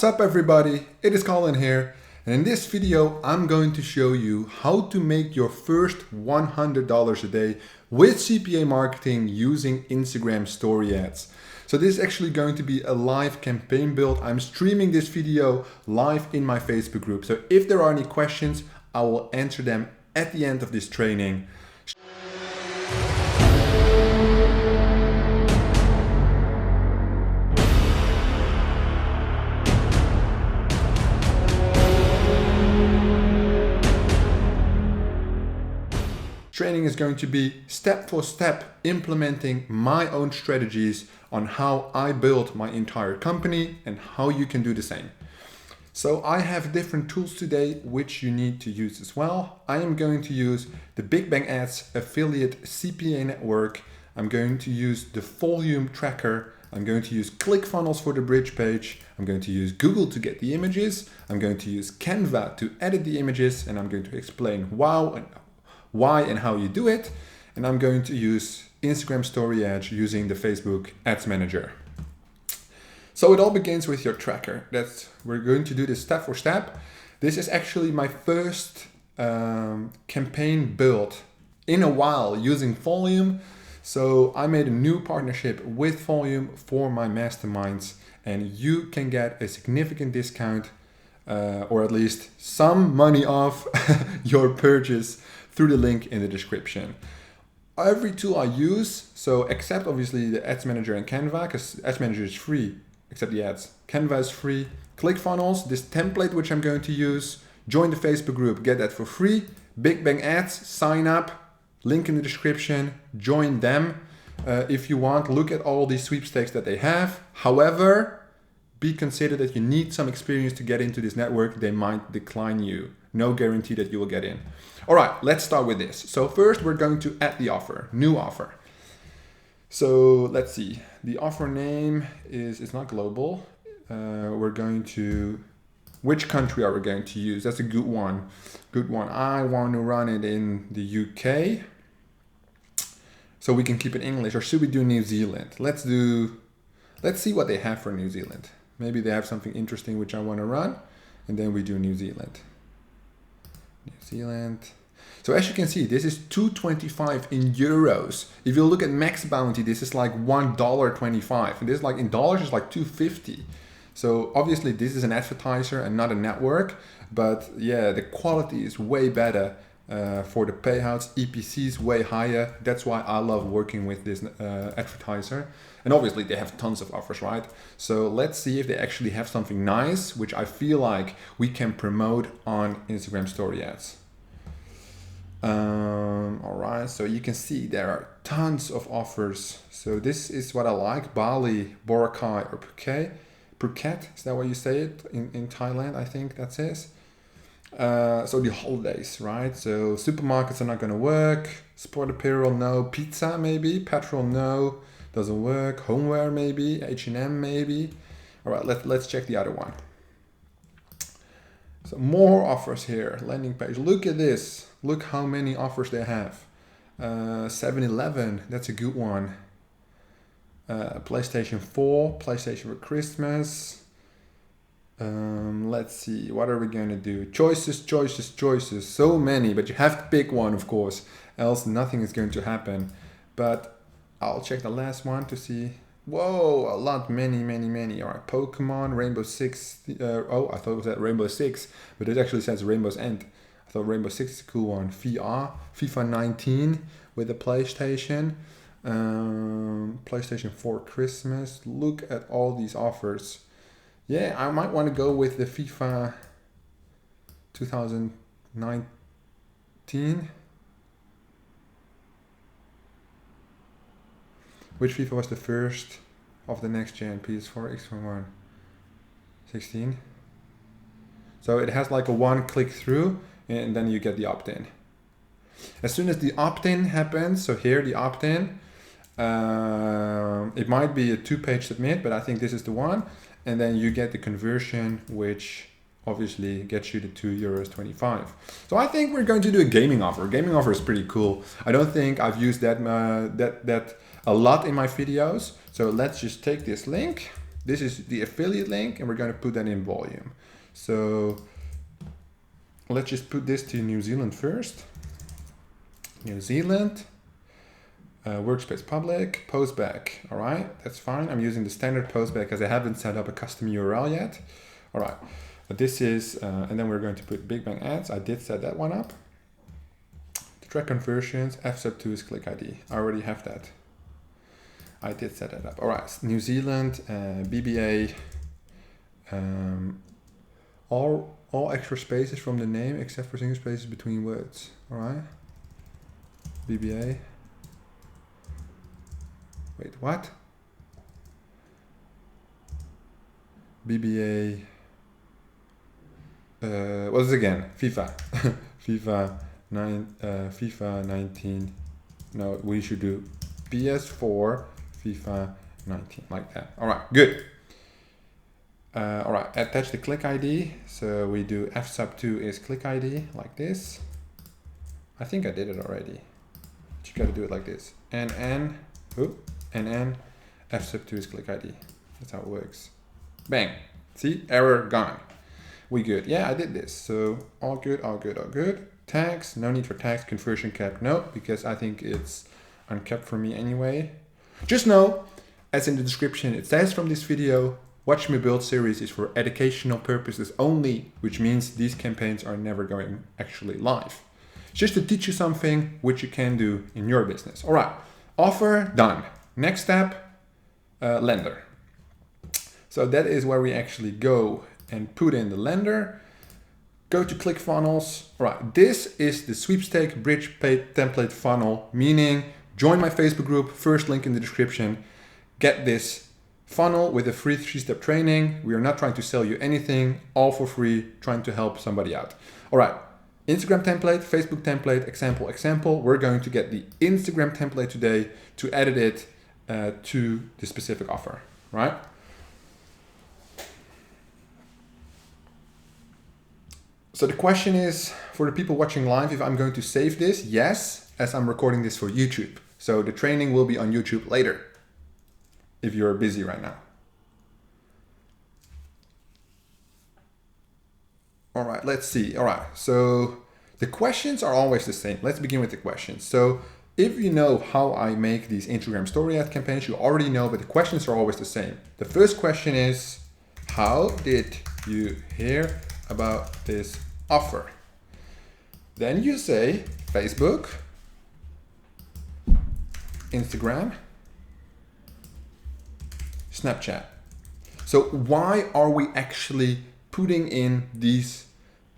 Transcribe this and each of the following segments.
Sup everybody, it is Colin here, and in this video I'm going to show you how to make your first $100 a day with CPA marketing using Instagram story ads. So this is actually going to be a live campaign build. I'm streaming this video live in my Facebook group. So if there are any questions, I will answer them at the end of this training. Training is going to be step for step implementing my own strategies on how I built my entire company and how you can do the same. So I have different tools today which you need to use as well. I am going to use the Big Bang Ads affiliate CPA network. I'm going to use the volume tracker. I'm going to use ClickFunnels for the bridge page. I'm going to use Google to get the images. I'm going to use Canva to edit the images, and I'm going to explain why and how you do it. And I'm going to use Instagram story ads using the Facebook Ads Manager. So it all begins with your tracker. We're going to do this step for step. This is actually my first campaign build in a while using Volume. So I made a new partnership with Volume for my masterminds, and you can get a significant discount or at least some money off your purchase through the link in the description. Every tool I use, so except obviously the Ads Manager and Canva, because Ads Manager is free, except the ads. Canva is free. ClickFunnels, this template which I'm going to use, join the Facebook group, get that for free. Big Bang Ads, sign up, link in the description, join them. If you want, look at all these sweepstakes that they have. However, be considered that you need some experience to get into this network. They might decline you. No guarantee that you will get in. All right, let's start with this. So first we're going to add the offer, new offer. So let's see, the offer name it's not global. We're going to, which country are we going to use? That's a good one. Good one. I want to run it in the UK. So we can keep it English, or should we do New Zealand? Let's see what they have for New Zealand. Maybe they have something interesting which I want to run, and then we do New Zealand. New Zealand. So as you can see, this is 225 in euros. If you look at max bounty, this is like $1.25, and this like in dollars is like 250. So obviously this is an advertiser and not a network, but yeah, the quality is way better for the payouts. EPC is way higher. That's why I love working with this advertiser. And obviously they have tons of offers, right? So let's see if they actually have something nice, which I feel like we can promote on Instagram story ads. All right, so you can see there are tons of offers. So this is what I like: Bali, Boracay, or Phuket. Is that what you say it in Thailand? I think that is. So the holidays, right? So supermarkets are not going to work. Sport apparel, no. Pizza, maybe. Petrol, no. Doesn't work. Homeware, maybe. H&M, maybe. All right, let's check the other one. So more offers here. Landing page. Look at this. Look how many offers they have. 7-Eleven, that's a good one. PlayStation 4, PlayStation for Christmas. Let's see, what are we going to do? Choices. So many, but you have to pick one, of course, else nothing is going to happen. But I'll check the last one to see. Whoa, a lot, many. All right, Pokemon, Rainbow Six. I thought it was at Rainbow Six, but it actually says Rainbow's End. I thought Rainbow Six is a cool one. FIFA 19 with the PlayStation. PlayStation 4 Christmas. Look at all these offers. Yeah, I might want to go with the FIFA 2019. Which FIFA was the first of the next gen? PS4, Xbox One, 16. So it has like a one click through, and then you get the opt-in. As soon as the opt-in happens, so here the opt-in, it might be a 2-page submit, but I think this is the one. And then you get the conversion, which obviously gets you the €2.25. So I think we're going to do a gaming offer. Gaming offer is pretty cool. I don't think I've used that a lot in my videos. So let's just take this link This is the affiliate link, and we're going to put that in volume. So let's just put this to New Zealand first. New Zealand, workspace public, postback. All right, that's fine. I'm using the standard postback because I haven't set up a custom URL yet. All right, but this is, and then we're going to put Big Bang ads. I did set that one up. To track conversions, F sub 2 is click ID. I already have that. I did set that up. All right, New Zealand, BBA, all extra spaces from the name except for single spaces between words. All right, BBA. Wait, what? BBA. What is it again? FIFA. FIFA 19. No, we should do PS4 FIFA 19 like that. All right, good. All right, attach the click ID. So we do F sub 2 is click ID like this. I think I did it already. But you got to do it like this. NN F sub 2 is click ID. That's how it works. Bang. See, error gone. We good. Yeah, I did this. So all good, all good, all good. Tags, no need for tags. Conversion cap, no, because I think it's uncapped for me anyway. Just know, as in the description, it says from this video, Watch Me Build series is for educational purposes only, which means these campaigns are never going actually live. It's just to teach you something which you can do in your business. All right, offer done. Next step, lender. So that is where we actually go and put in the lender. Go to ClickFunnels. All right, this is the sweepstake bridge paid template funnel, meaning join my Facebook group, first link in the description. Get this funnel with a free 3-step training. We are not trying to sell you anything, all for free, trying to help somebody out. All right, Instagram template, Facebook template, example. We're going to get the Instagram template today to edit it to the specific offer, right? So the question is, for the people watching live, if I'm going to save this, yes, as I'm recording this for YouTube. So the training will be on YouTube later, if you're busy right now. All right, let's see. All right, so the questions are always the same. Let's begin with the questions. So if you know how I make these Instagram story ad campaigns, you already know, but the questions are always the same. The first question is, how did you hear about this offer? Then you say Facebook, Instagram, Snapchat. So why are we actually putting in these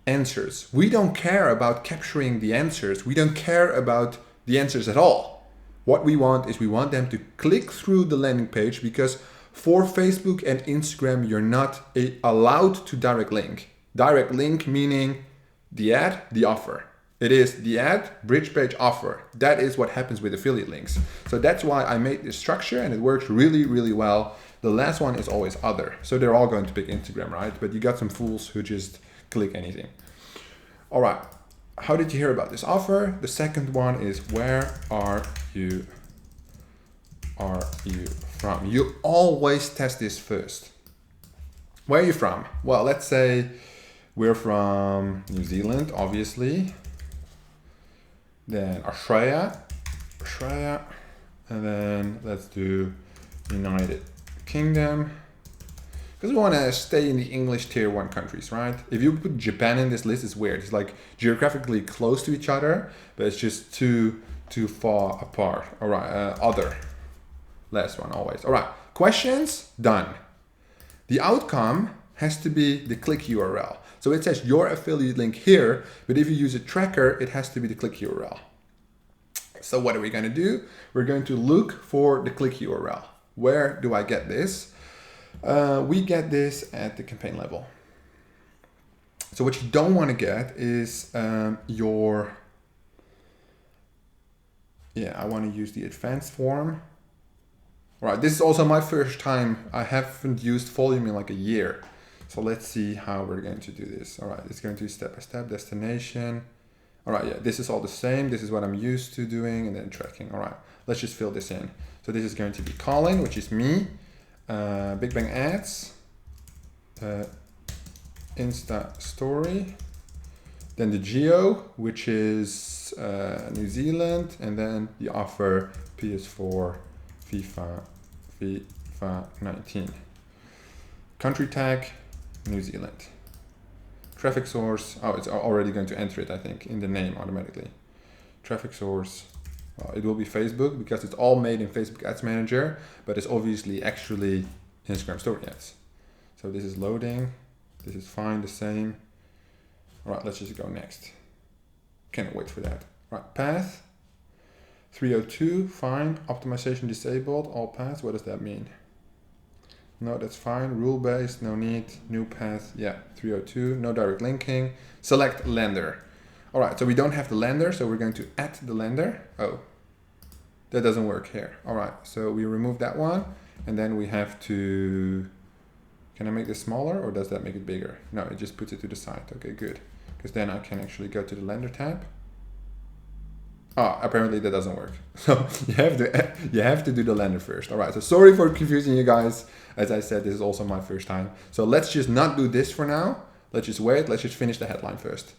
answers? We don't care about capturing the answers. We don't care about the answers at all. What we want is we want them to click through the landing page, because for Facebook and Instagram, you're not allowed to direct link. Direct link meaning the ad, the offer. It is the ad, bridge page, offer. That is what happens with affiliate links. So that's why I made this structure, and it works really, really well. The last one is always other. So they're all going to pick Instagram, right? But you got some fools who just click anything. All right. How did you hear about this offer? The second one is, where are you from? You always test this first. Where are you from? Well, let's say we're from New Zealand, obviously. Then Australia, and then let's do United Kingdom, because we want to stay in the English tier 1 countries, right? If you put Japan in this list, it's weird. It's like geographically close to each other, but it's just too far apart. All right, other, last one always. All right, questions done. The outcome has to be the click URL. So it says your affiliate link here, but if you use a tracker, it has to be the click URL. So what are we going to do? We're going to look for the click URL. Where do I get this? We get this at the campaign level. So what you don't want to get is I want to use the advanced form. All right, this is also my first time. I haven't used volume in like a year. So let's see how we're going to do this. All right, it's going to be step-by-step, destination. All right, yeah, this is all the same. This is what I'm used to doing, and then tracking. All right, let's just fill this in. So this is going to be Colin, which is me. Big Bang Ads, Insta Story, then the geo, which is New Zealand, and then the offer PS4 FIFA 19. Country tag, New Zealand. Traffic source, oh, it's already going to enter it, I think, in the name automatically. Traffic source, well, it will be Facebook because it's all made in Facebook Ads Manager, but it's obviously actually Instagram Story Ads. So this is loading, this is fine, the same. All right, let's just go next. Can't wait for that. All right, path, 302, fine. Optimization disabled, all paths, what does that mean? No, that's fine. Rule-based, no need. New path, yeah, 302. No direct linking. Select lender. All right, so we don't have the lender, so we're going to add the lender. Oh, that doesn't work here. All right, so we remove that one, and then we have to, can I make this smaller, or does that make it bigger? No, it just puts it to the side. Okay, good. Because then I can actually go to the lender tab. Oh, apparently that doesn't work. So you have to do the lender first. All right, so sorry for confusing you guys. As I said, this is also my first time. So let's just not do this for now. Let's just wait. Let's just finish the headline first.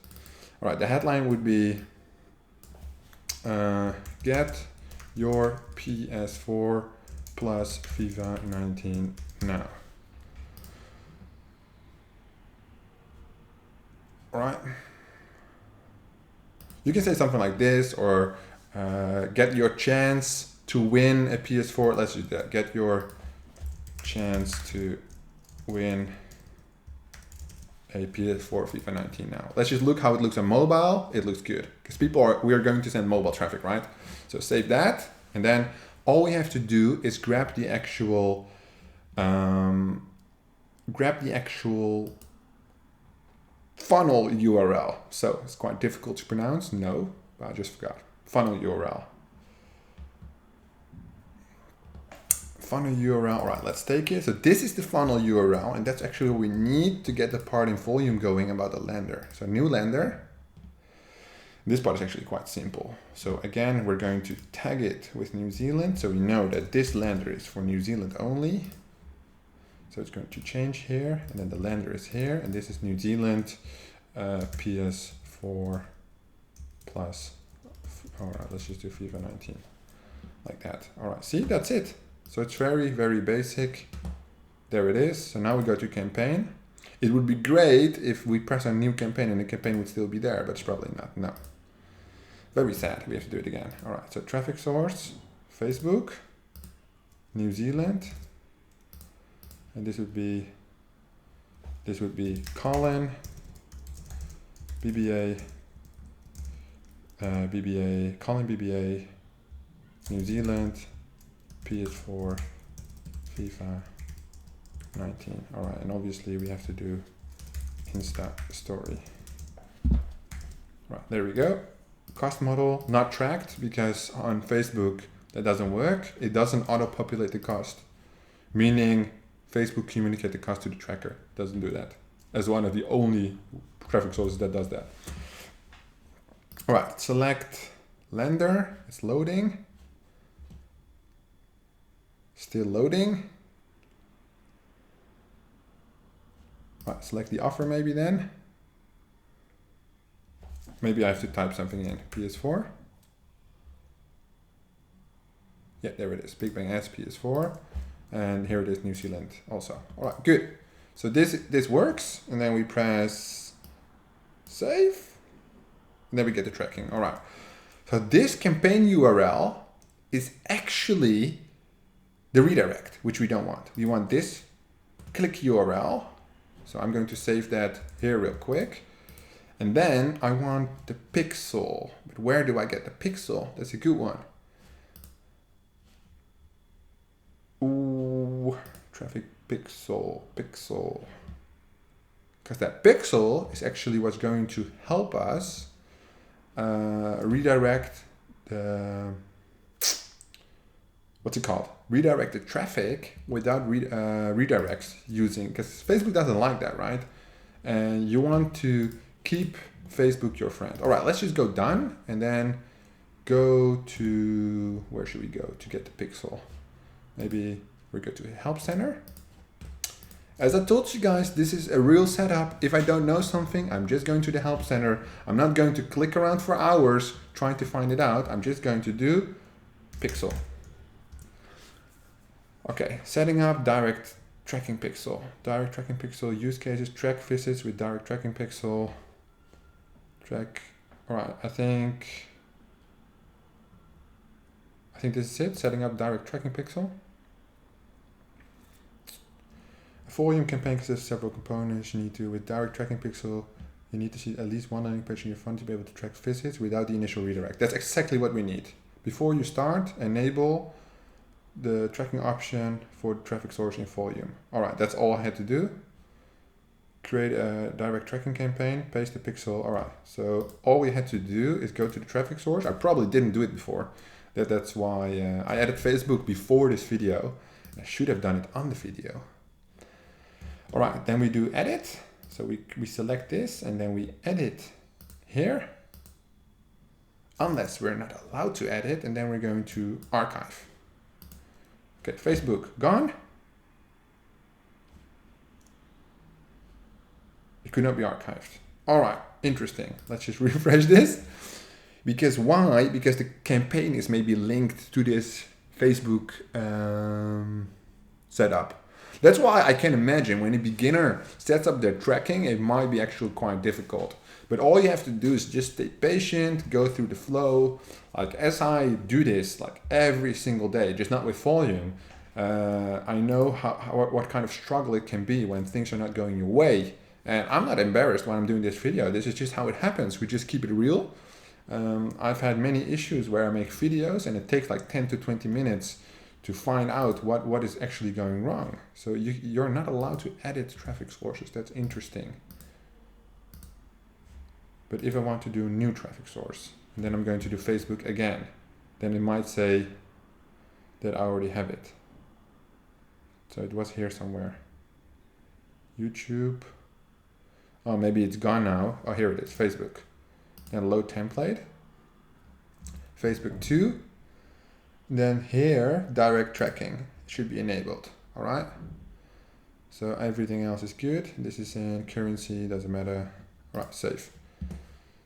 All right, the headline would be get your PS4 plus FIFA 19 now. All right. You can say something like this, or get your chance to win a PS4. Let's do that. Get your chance to win a PS4 FIFA 19 now. Let's just look how it looks on mobile. It looks good because we are going to send mobile traffic, right? So save that, and then all we have to do is grab the actual funnel URL. So it's quite difficult to pronounce. No, I just forgot. Funnel URL. Funnel URL. All right, let's take it. So this is the funnel URL, and that's actually what we need to get the part in volume going about the lender. So new lender. This part is actually quite simple. So again, we're going to tag it with New Zealand. So we know that this lender is for New Zealand only. So it's going to change here, and then the lender is here, and this is New Zealand PS4 plus. All right, let's just do FIFA 19 like that. All right, see, that's it. So it's very, very basic. There it is. So now we go to campaign. It would be great if we press on new campaign and the campaign would still be there, but it's probably not. No. Very sad. We have to do it again. All right, so traffic source, Facebook, New Zealand. And this would be Colin, BBA, Colin BBA, New Zealand, PS4, FIFA 19. All right, and obviously we have to do Insta Story. Right, there we go. Cost model not tracked because on Facebook that doesn't work. It doesn't auto-populate the cost, meaning Facebook communicate the cost to the tracker. Doesn't do that. As one of the only traffic sources that does that. All right, select lender. It's loading. Still loading. All right, select the offer maybe then. Maybe I have to type something in. PS4. Yeah, there it is. Big Bang Ads PS4. And here it is, New Zealand also. All right, good. So this works, and then we press save, and then we get the tracking. All right. So this campaign URL is actually the redirect, which we don't want. We want this click URL. So I'm going to save that here real quick. And then I want the pixel. But where do I get the pixel? That's a good one. Ooh, traffic pixel. Because that pixel is actually what's going to help us redirect the, what's it called? Redirect the traffic without redirects using, because Facebook doesn't like that, right? And you want to keep Facebook your friend. All right, let's just go done and then go to, where should we go to get the pixel? Maybe We go to Help Center. As I told you guys, this is a real setup. If I don't know something, I'm just going to the Help Center. I'm not going to click around for hours trying to find it out. I'm just going to do pixel. Okay, setting up direct tracking pixel. Direct tracking pixel, use cases, track visits with direct tracking pixel. Track, all right, I think this is it, setting up direct tracking pixel. A volume campaign consists of several components. You need to, with direct tracking pixel, you need to see at least one landing page in your front to be able to track visits without the initial redirect. That's exactly what we need. Before you start, enable the tracking option for the traffic source in volume. All right, that's all I had to do. Create a direct tracking campaign, paste the pixel. All right, so all we had to do is go to the traffic source. I probably didn't do it before. That's why I added Facebook before this video. I should have done it on the video. All right, then we do edit. So we select this and then we edit here, unless we're not allowed to edit, and then we're going to archive. Okay, Facebook gone. It could not be archived. All right, interesting. Let's just refresh this. Because why? Because the campaign is maybe linked to this Facebook setup. That's why I can imagine when a beginner sets up their tracking, it might be actually quite difficult. But all you have to do is just stay patient, go through the flow. Like as I do this like every single day, just not with volume, I know what kind of struggle it can be when things are not going your way. And I'm not embarrassed when I'm doing this video. This is just how it happens. We just keep it real. I've had many issues where I make videos and it takes like 10 to 20 minutes to find out what is actually going wrong. So you're not allowed to edit traffic sources. That's interesting. But if I want to do a new traffic source, and then I'm going to do Facebook again, then it might say that I already have it. So it was here somewhere. YouTube. Oh, maybe it's gone now. Oh, here it is, Facebook. And load template. Facebook 2. Then here, direct tracking should be enabled. All right. So everything else is good. This is in currency, doesn't matter. All right, save.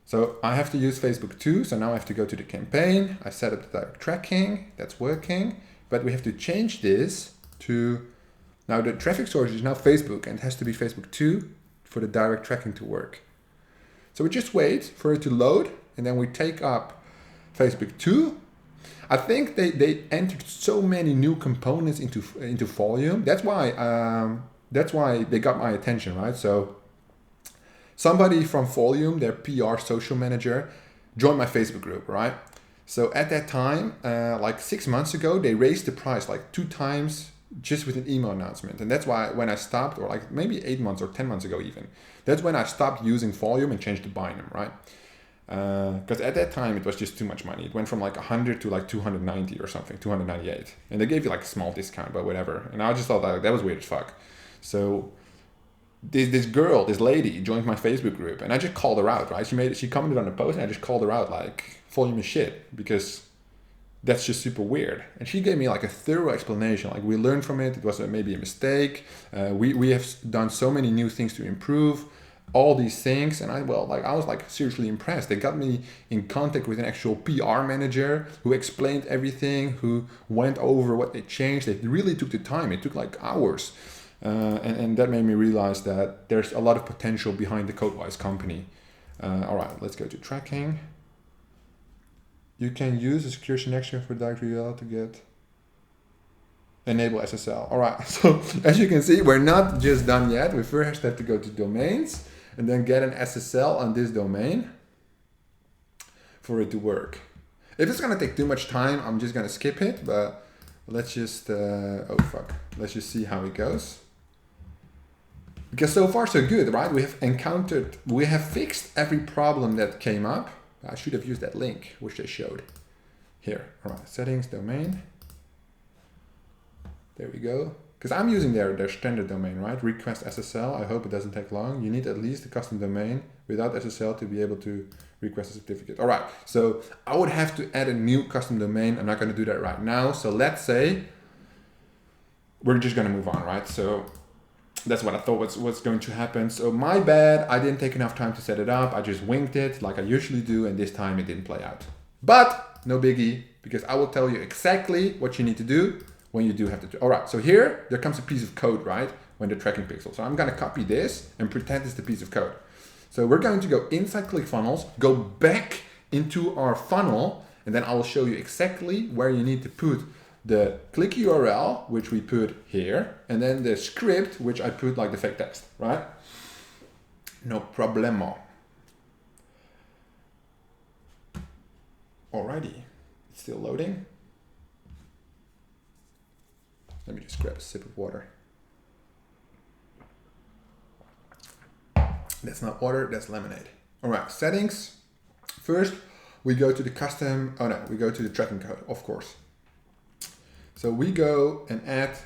So I have to use Facebook 2. So now I have to go to the campaign. I set up the direct tracking. That's working. But we have to change this to, now the traffic source is now Facebook and it has to be Facebook 2 for the direct tracking to work. So we just wait for it to load and then we take up Facebook 2. I think they entered so many new components into volume. That's why they got my attention, right? So somebody from Volume, their PR social manager, joined my Facebook group, right? So at that time, like 6 months ago, they raised the price like 2 times just with an email announcement. And that's why when I stopped, or like maybe 8 months or 10 months ago even, that's when I stopped using Volume and changed to Bynum, right? Because at that time it was just too much money. It went from like 100 to like 290 or something, 298. And they gave you like a small discount, but whatever. And I just thought that was weird as fuck. So this girl, this lady joined my Facebook group and I just called her out, right? She commented on a post and I just called her out like, Volume is shit, because that's just super weird. And she gave me like a thorough explanation. Like we learned from it. It was maybe a mistake. We have done so many new things to improve all these things. And I was like seriously impressed. They got me in contact with an actual PR manager who explained everything, who went over what they changed. They really took the time. It took like hours. And that made me realize that there's a lot of potential behind the CodeWise company. All right, let's go to tracking. You can use a secure connection for direct URL to get enable SSL. All right, so as you can see, we're not just done yet. We first have to go to domains and then get an SSL on this domain for it to work. If it's gonna take too much time, I'm just gonna skip it, but let's just, let's just see how it goes. Because so far so good, right? We have fixed every problem that came up. I should have used that link, which they showed here. All right, settings, domain. There we go. Because I'm using their standard domain, right? Request SSL. I hope it doesn't take long. You need at least a custom domain without SSL to be able to request a certificate. All right, so I would have to add a new custom domain. I'm not going to do that right now. So let's say we're just going to move on, right? So that's what I thought was going to happen. So my bad, I didn't take enough time to set it up. I just winged it like I usually do, and this time it didn't play out. But no biggie, because I will tell you exactly what you need to do when you do have to. All right, so here, there comes a piece of code, right? When the tracking pixel. So I'm going to copy this and pretend it's the piece of code. So we're going to go inside ClickFunnels, go back into our funnel, and then I will show you exactly where you need to put the click URL, which we put here, and then the script, which I put like the fake text, right? No problemo. Alrighty, it's still loading. Let me just grab a sip of water. That's not water, that's lemonade. All right, settings. First, we go to the custom, we go to the tracking code, of course. So we go and add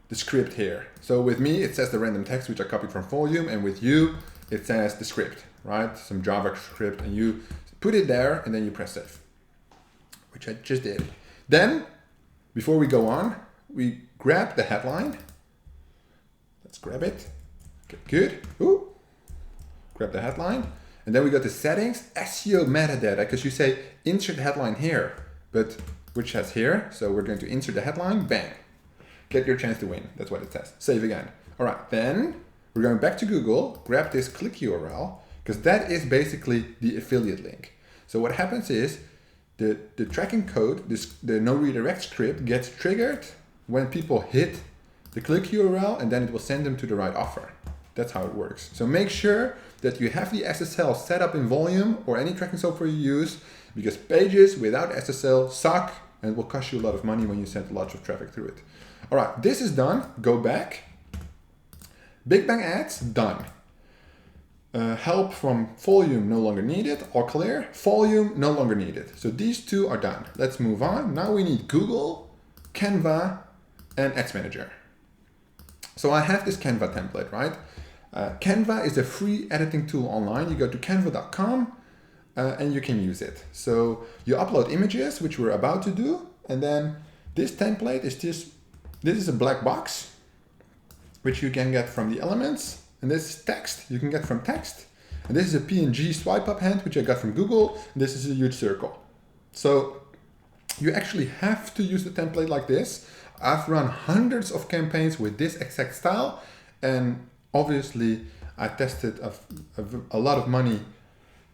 the script here. So with me, it says the random text, which I copied from volume, and with you, it says the script, right? Some JavaScript, and you put it there, and then you press save, which I just did. Then, before we go on, we grab the headline. Let's grab it. Okay, good. Ooh. Grab the headline, and then we go to settings, SEO metadata, because you say insert headline here, but which says here, so we're going to insert the headline, bang, get your chance to win. That's what it says. Save again. All right, then we're going back to Google, grab this click URL, because that is basically the affiliate link. So what happens is the tracking code, the no redirect script gets triggered when people hit the click URL, and then it will send them to the right offer. That's how it works. So make sure that you have the SSL set up in Volume or any tracking software you use, because pages without SSL suck and will cost you a lot of money when you send lots of traffic through it. All right, this is done. Go back. Big Bang Ads, done. Help from Volume no longer needed, all clear. Volume no longer needed. So these two are done. Let's move on. Now we need Google, Canva, and Ads Manager. So I have this Canva template, right? Canva is a free editing tool online. You go to canva.com and you can use it. So you upload images, which we're about to do. And then this template is this is a black box, which you can get from the elements. And this is text you can get from text. And this is a PNG swipe up hand, which I got from Google. And this is a huge circle. So you actually have to use the template like this. I've run hundreds of campaigns with this exact style, and obviously I tested a lot of money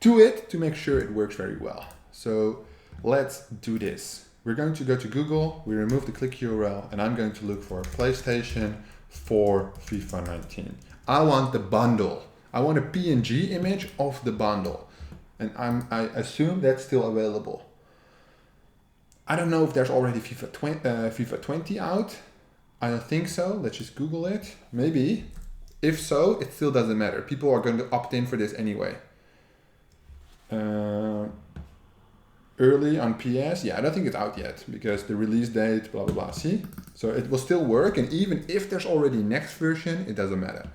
to it to make sure it works very well. So let's do this. We're going to go to Google, we remove the click URL, and I'm going to look for PlayStation 4 FIFA 19. I want the bundle. I want a PNG image of the bundle, and I assume that's still available. I don't know if there's already FIFA 20 out. I don't think so. Let's just Google it. Maybe. If so, it still doesn't matter. People are going to opt in for this anyway. Early on PS. Yeah, I don't think it's out yet because the release date, blah, blah, blah. See? So it will still work. And even if there's already next version, it doesn't matter.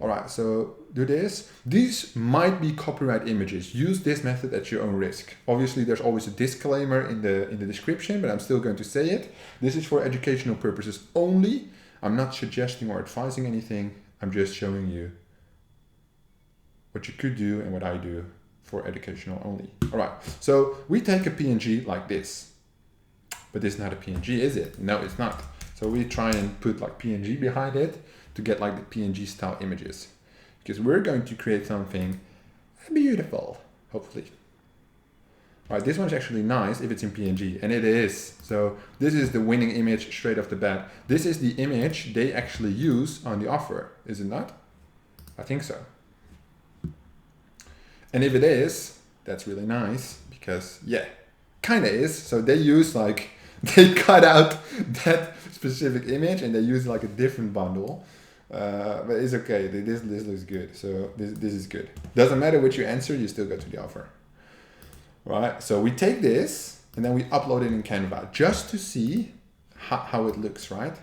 All right, so do this. These might be copyright images. Use this method at your own risk. Obviously, there's always a disclaimer in the description, but I'm still going to say it. This is for educational purposes only. I'm not suggesting or advising anything. I'm just showing you what you could do and what I do for educational only. All right, so we take a PNG like this, but this is not a PNG, is it? No, it's not. So we try and put like PNG behind it to get like the PNG style images, because we're going to create something beautiful, hopefully. All right, this one's actually nice if it's in PNG, and it is. So this is the winning image straight off the bat. This is the image they actually use on the offer, is it not? I think so. And if it is, that's really nice, because yeah, kinda is. So they use like, they cut out that specific image and they use like a different bundle. But it's okay, this looks good, so this is good. Doesn't matter which you answer, you still go to the offer. Right, so we take this and then we upload it in Canva just to see how it looks, right?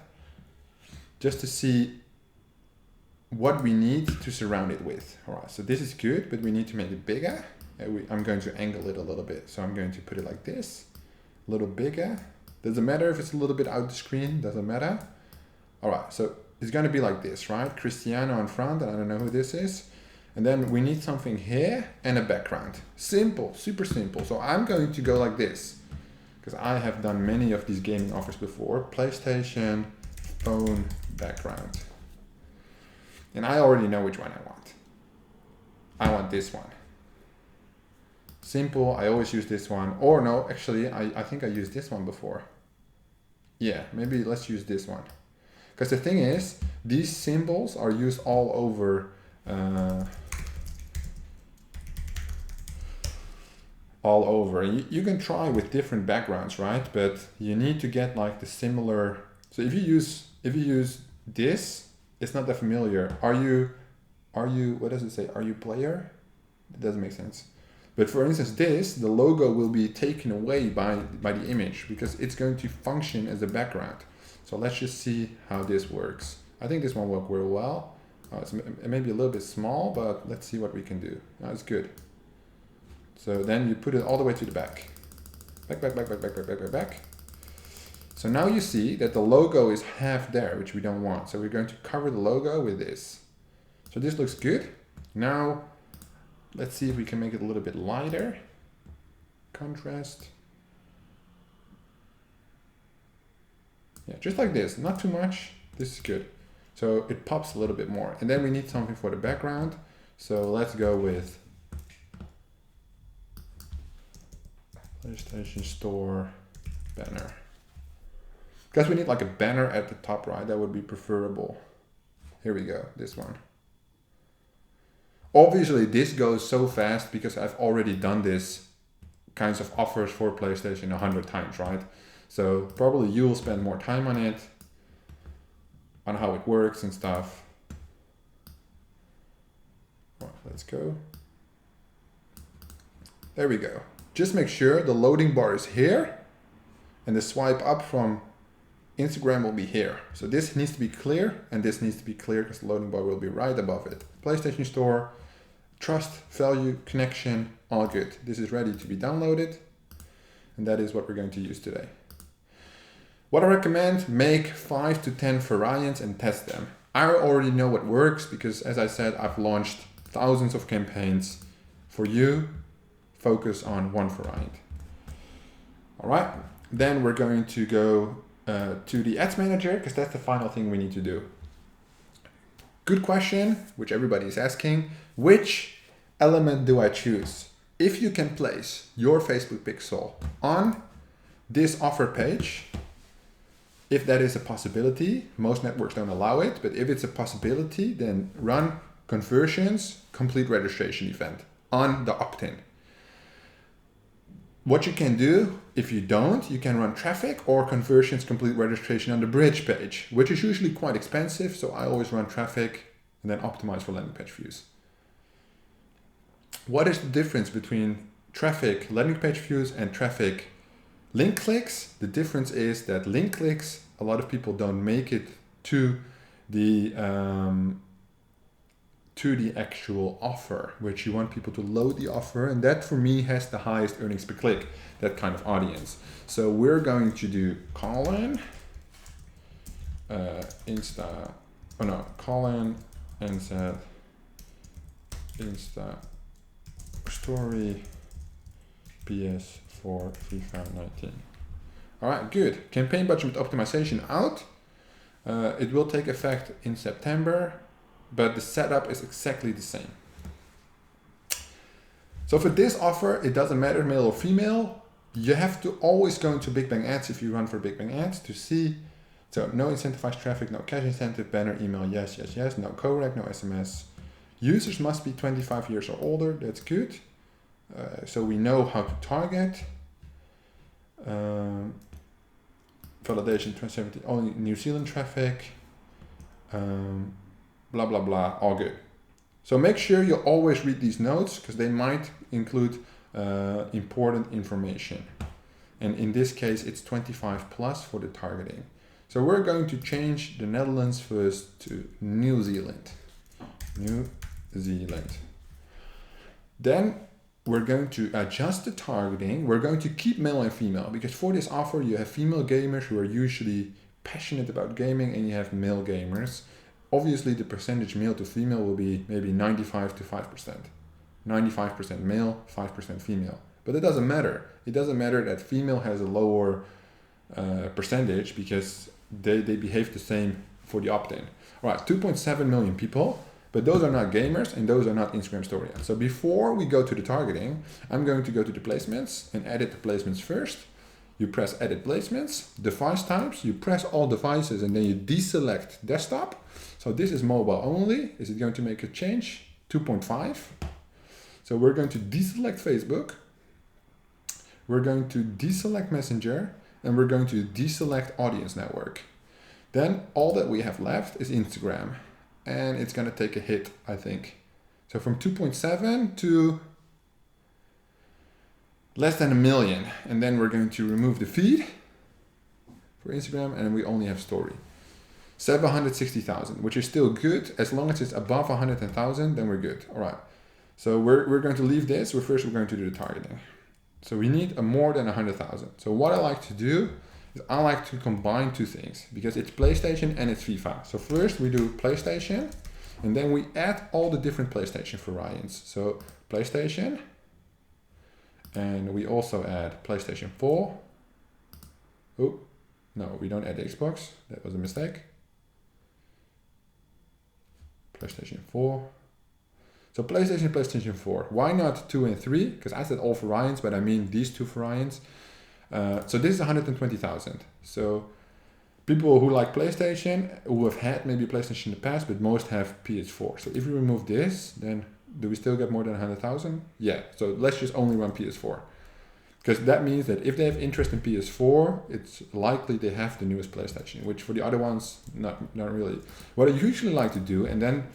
Just to see what we need to surround it with. All right, so this is good, but we need to make it bigger. I'm going to angle it a little bit. So I'm going to put it like this, a little bigger. Doesn't matter if it's a little bit out the screen, doesn't matter. All right, so it's going to be like this, right? Cristiano in front, and I don't know who this is. And then we need something here and a background. Simple, super simple. So I'm going to go like this, because I have done many of these gaming offers before. PlayStation, phone, background. And I already know which one I want. I want this one. Simple, I always use this one. Or no, actually, I think I used this one before. Yeah, maybe let's use this one. Because the thing is, these symbols are used all over You can try with different backgrounds, right? But you need to get like the similar. So if you use this, it's not that familiar. Are you, what does it say? Are you player? It doesn't make sense. But for instance, the logo will be taken away by the image because it's going to function as a background. So let's just see how this works. I think this one will work very well. It's maybe a little bit small, but let's see what we can do. It's good. So then you put it all the way to the back. Back. So now you see that the logo is half there, which we don't want. So we're going to cover the logo with this. So this looks good. Now, let's see if we can make it a little bit lighter. Contrast. Yeah, just like this, not too much. This is good. So it pops a little bit more. And then we need something for the background. So let's go with PlayStation Store banner. Because we need like a banner at the top right, that would be preferable. Here we go, this one. Obviously this goes so fast because I've already done this kinds of offers for PlayStation 100 times, right? So probably you will spend more time on it, on how it works and stuff. Right, let's go. There we go. Just make sure the loading bar is here and the swipe up from Instagram will be here. So this needs to be clear and this needs to be clear because the loading bar will be right above it. PlayStation Store, trust, value, connection, all good. This is ready to be downloaded and that is what we're going to use today. What I recommend, make 5 to 10 variants and test them. I already know what works because as I said, I've launched thousands of campaigns. For you, focus on one variant. All right, then we're going to go to the ads manager because that's the final thing we need to do. Good question, which everybody is asking. Which element do I choose? If you can place your Facebook pixel on this offer page, if that is a possibility, most networks don't allow it, but if it's a possibility, then run conversions, complete registration event on the opt-in. What you can do, if you don't, you can run traffic or conversions complete registration on the bridge page, which is usually quite expensive. So I always run traffic and then optimize for landing page views. What is the difference between traffic landing page views and traffic link clicks? The difference is that link clicks, a lot of people don't make it to the actual offer, which you want people to load the offer, and that for me has the highest earnings per click, that kind of audience. So we're going to do Colin, Colin and said Insta story PS for FIFA 19. All right, good. Campaign budget optimization out. It will take effect in September, but the setup is exactly the same. So for this offer, it doesn't matter male or female. You have to always go into Big Bang Ads if you run for Big Bang Ads to see. So no incentivized traffic, no cash incentive, banner, email, yes, no co-rec, no SMS. Users must be 25 years or older, that's good. So we know how to target. Validation 2017, only New Zealand traffic. Blah, blah, blah, all good. So make sure you always read these notes because they might include important information. And in this case, it's 25 plus for the targeting. So we're going to change the Netherlands first to New Zealand. New Zealand. Then we're going to adjust the targeting. We're going to keep male and female because for this offer, you have female gamers who are usually passionate about gaming and you have male gamers, obviously the percentage male to female will be maybe 95 to 5%. 95% male, 5% female. But it doesn't matter. It doesn't matter that female has a lower percentage because they behave the same for the opt-in. All right, 2.7 million people, but those are not gamers and those are not Instagram story ads. So before we go to the targeting, I'm going to go to the placements and edit the placements first. You press edit placements, device types, you press all devices and then you deselect desktop. So this is mobile only. Is it going to make a change? 2.5. So we're going to deselect Facebook. We're going to deselect Messenger and we're going to deselect Audience Network. Then all that we have left is Instagram and it's going to take a hit, I think. So from 2.7 to less than 1 million. And then we're going to remove the feed for Instagram and we only have story. 760,000, which is still good. As long as it's above 100,000, then we're good. All right. So we're going to leave this. We're going to do the targeting. So we need a more than 100,000. So what I like to do is I like to combine two things because it's PlayStation and it's FIFA. So first we do PlayStation and then we add all the different PlayStation variants. So PlayStation and we also add PlayStation 4. Oh, no, we don't add the Xbox. That was a mistake. PlayStation 4. So PlayStation 4. Why not 2 and 3? Because I said all variants, but I mean these two variants. So this is 120,000. So people who like PlayStation, who have had maybe PlayStation in the past, but most have PS4. So if we remove this, then do we still get more than 100,000? Yeah. So let's just only run PS4. Because that means that if they have interest in PS4, it's likely they have the newest PlayStation, which for the other ones, not really. What I usually like to do, and then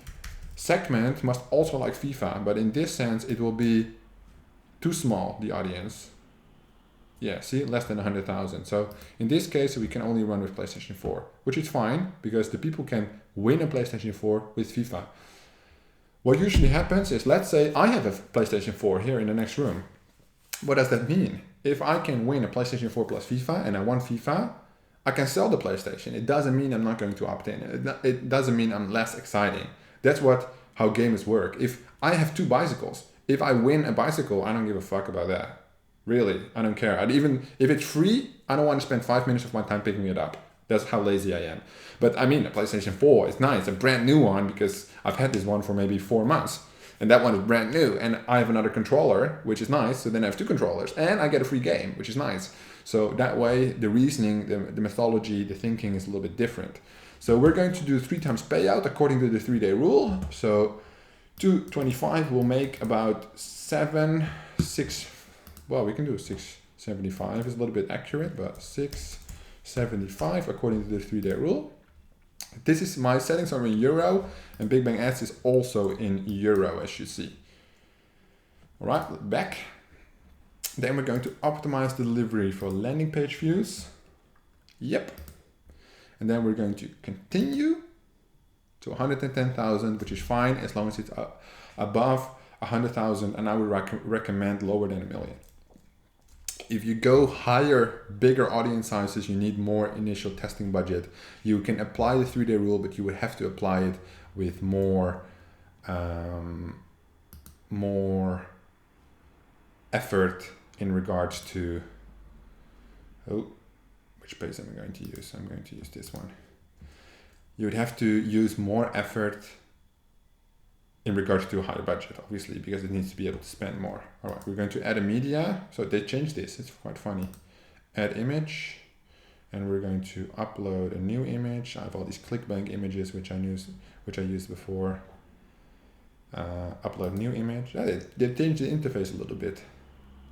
segment must also like FIFA, but in this sense, it will be too small, the audience. Yeah, see, less than 100,000. So in this case, we can only run with PlayStation 4, which is fine because the people can win a PlayStation 4 with FIFA. What usually happens is, let's say I have a PlayStation 4 here in the next room. What does that mean? If I can win a PlayStation 4 plus FIFA and I won FIFA, I can sell the PlayStation. It doesn't mean I'm not going to opt in. It doesn't mean I'm less exciting. That's how gamers work. If I have 2 bicycles, if I win a bicycle, I don't give a fuck about that. Really, I don't care. Even if it's free, I don't want to spend 5 minutes of my time picking it up. That's how lazy I am. But I mean, a PlayStation 4 is nice, a brand new one, because I've had this one for maybe 4 months. And that one is brand new. And I have another controller, which is nice. So then I have 2 controllers and I get a free game, which is nice. So that way, the reasoning, the methodology, the thinking is a little bit different. So we're going to do 3 times payout according to the 3-day rule. So 225 will make about 6, well, we can do 675. It's a little bit accurate, but 675 according to the 3-day rule. This is my settings are in euro and Big Bang Ads is also in euro, as you see. All right, back. Then we're going to optimize delivery for landing page views. Yep. And then we're going to continue to 110,000, which is fine as long as it's above 100,000, and I would recommend lower than 1 million. If you go higher, bigger audience sizes, you need more initial testing budget. You can apply the 3-day rule, but you would have to apply it with more effort in regards to, which page am I going to use? I'm going to use this one. You would have to use more effort in regards to a higher budget, obviously, because it needs to be able to spend more. All right, we're going to add a media. So they changed this, it's quite funny. Add image, and we're going to upload a new image. I have all these ClickBank images, which I used before. Upload new image. They changed the interface a little bit,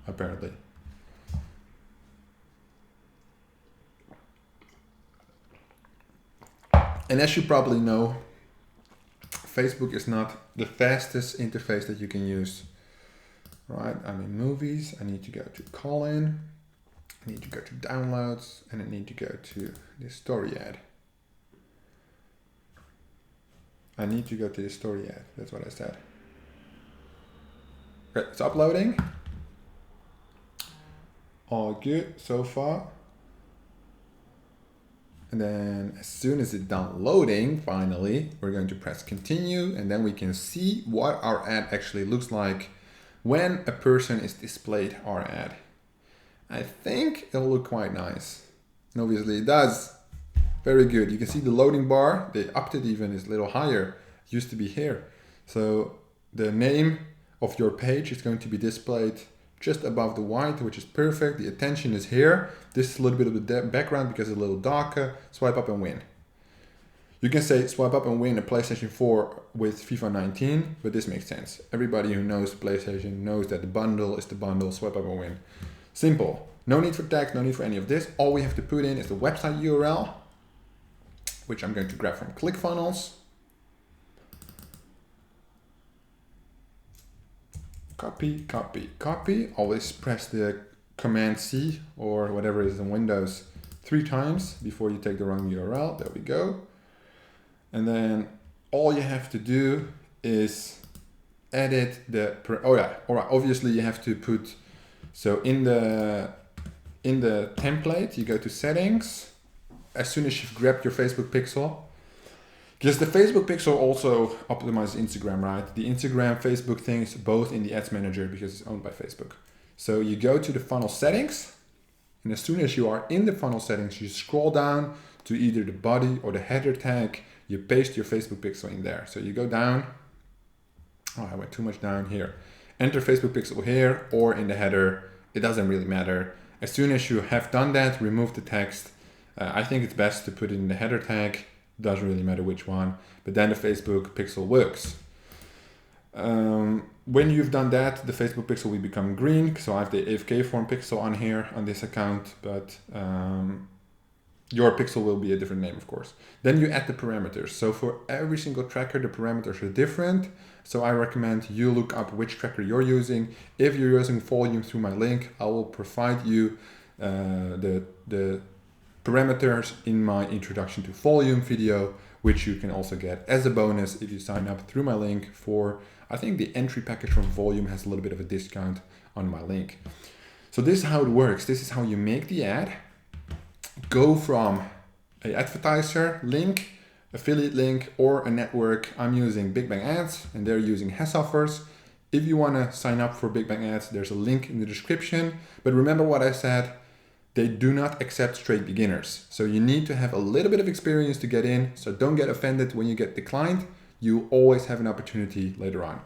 apparently. And as you probably know, Facebook is not the fastest interface that you can use, right? I'm in movies, I need to go to Colin, I need to go to downloads, and I need to go to the story ad. I need to go to the story ad, that's what I said. Okay, it's uploading. All good so far. And then as soon as it's done loading, finally, we're going to press continue, and then we can see what our ad actually looks like when a person is displayed our ad. I think it'll look quite nice. And obviously it does. Very good. You can see the loading bar, they upped it even, is a little higher. It used to be here. So the name of your page is going to be displayed just above the white, which is perfect. The attention is here. This is a little bit of the background because it's a little darker. Swipe up and win. You can say swipe up and win a PlayStation 4 with FIFA 19, but this makes sense. Everybody who knows PlayStation knows that the bundle is the bundle, swipe up and win. Simple. No need for text, no need for any of this. All we have to put in is the website URL, which I'm going to grab from ClickFunnels. Copy, copy, copy. Always press the Command C or whatever it is in Windows 3 times before you take the wrong URL. There we go. And then all you have to do is edit the, obviously you have to put, so in the template, you go to settings. As soon as you've grabbed your Facebook pixel, because the Facebook pixel also optimizes Instagram, right? The Instagram, Facebook things, both in the ads manager because it's owned by Facebook. So you go to the funnel settings, and as soon as you are in the funnel settings, you scroll down to either the body or the header tag, you paste your Facebook pixel in there. So you go down, oh, I went too much down here. Enter Facebook pixel here or in the header, it doesn't really matter. As soon as you have done that, remove the text. I think it's best to put it in the header tag. Doesn't really matter which one, but then the Facebook pixel works. When you've done that, the Facebook pixel will become green. So I have the AFK form pixel on here on this account, but your pixel will be a different name, of course. Then you add the parameters. So for every single tracker, the parameters are different. So I recommend you look up which tracker you're using. If you're using volume through my link, I will provide you the parameters in my introduction to volume video, which you can also get as a bonus if you sign up through my link for, I think the entry package from volume has a little bit of a discount on my link. So this is how it works. This is how you make the ad. Go from an advertiser link, affiliate link, or a network. I'm using Big Bang Ads and they're using HES offers. If you want to sign up for Big Bang Ads, there's a link in the description. But remember what I said, they do not accept straight beginners. So you need to have a little bit of experience to get in. So don't get offended when you get declined. You always have an opportunity later on.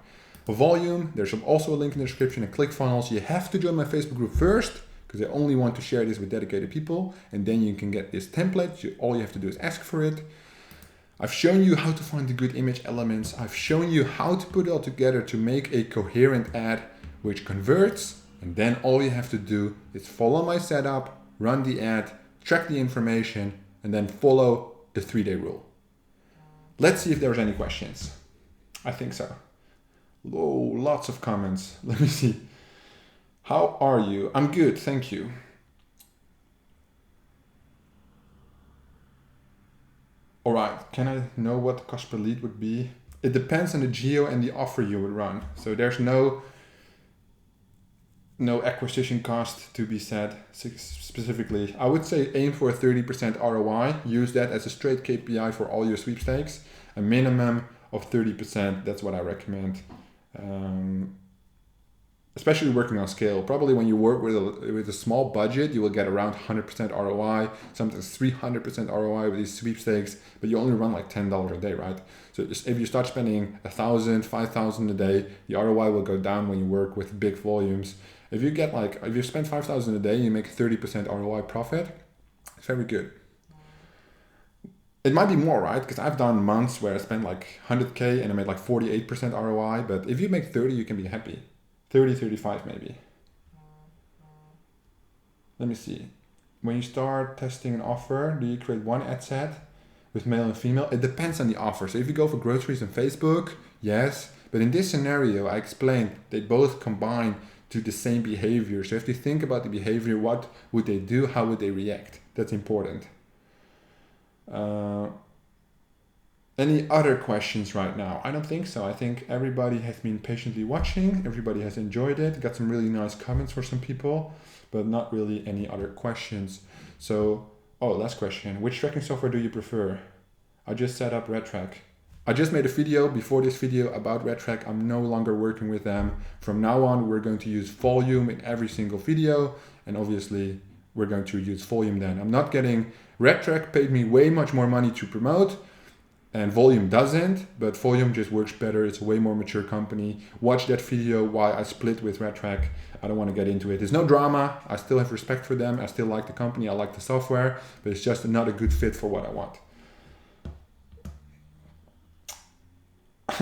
For volume, there's also a link in the description and ClickFunnels. You have to join my Facebook group first because I only want to share this with dedicated people. And then you can get this template. All you have to do is ask for it. I've shown you how to find the good image elements. I've shown you how to put it all together to make a coherent ad which converts. And then all you have to do is follow my setup, run the ad, track the information, and then follow the 3-day rule. Let's see if there's any questions. I think so. Oh, lots of comments. Let me see. How are you? I'm good, thank you. All right, can I know what the cost per lead would be? It depends on the geo and the offer you would run. So there's no acquisition cost to be set specifically. I would say aim for a 30% ROI. Use that as a straight KPI for all your sweepstakes. A minimum of 30%, that's what I recommend. Especially working on scale. Probably when you work with a small budget, you will get around 100% ROI, sometimes 300% ROI with these sweepstakes, but you only run like $10 a day, right? So if you start spending 1,000, 5,000 a day, the ROI will go down when you work with big volumes. If you spend 5,000 a day, you make 30% ROI profit. It's very good. It might be more, right? Because I've done months where I spent like 100K and I made like 48% ROI. But if you make 30, you can be happy. 30, 35 maybe. Let me see. When you start testing an offer, do you create one ad set with male and female? It depends on the offer. So if you go for groceries on Facebook, yes. But in this scenario, I explained they both combine to the same behavior. So if you think about the behavior, what would they do? How would they react? That's important. Any other questions right now? I don't think so. I think everybody has been patiently watching. Everybody has enjoyed it. Got some really nice comments for some people, but not really any other questions. So Oh, last question. Which tracking software do you prefer? I just set up RedTrack. I just made a video before this video about RedTrack. I'm no longer working with them. From now on, we're going to use Volume in every single video. And obviously, we're going to use Volume then. I'm not getting... RedTrack paid me way much more money to promote. And Volume doesn't, but Volume just works better. It's a way more mature company. Watch that video why I split with RedTrack. I don't want to get into it. There's no drama. I still have respect for them. I still like the company. I like the software, but it's just not a good fit for what I want.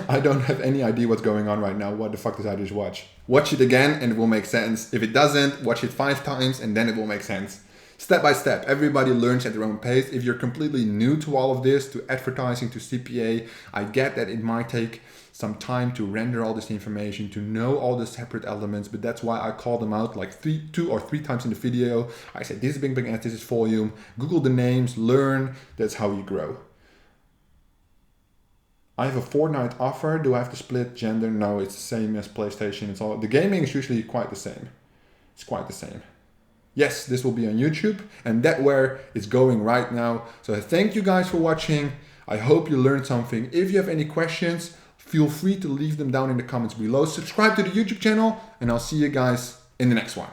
I don't have any idea what's going on right now. What the fuck did I just watch? Watch it again and it will make sense. If it doesn't, watch it 5 times and then it will make sense. Step by step, everybody learns at their own pace. If you're completely new to all of this, to advertising, to CPA, I get that it might take some time to render all this information, to know all the separate elements, but that's why I call them out like 2 or 3 times in the video. I said, this is Bing Bang Ads, this is Volume. Google the names, learn, that's how you grow. I have a Fortnite offer. Do I have to split gender? No, it's the same as PlayStation. It's all, the gaming is usually quite the same. It's quite the same. Yes, this will be on YouTube and that's where it's going right now. So thank you guys for watching. I hope you learned something. If you have any questions, feel free to leave them down in the comments below. Subscribe to the YouTube channel and I'll see you guys in the next one.